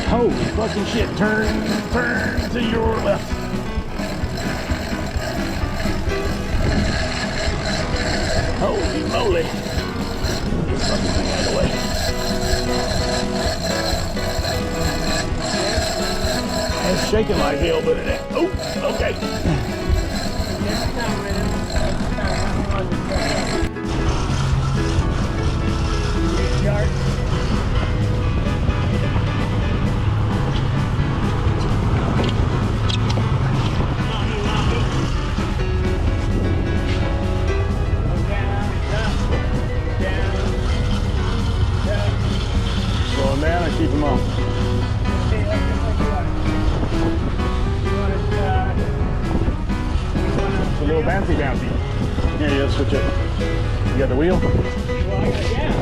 Holy fucking shit. Turn to your left. Holy moly. This fucking thing out of the way. It's shaking like hell, but it. Oh, okay. Slow him down and keep him on. It's a little bouncy. Yeah, switch it. You got the wheel? Well, yeah.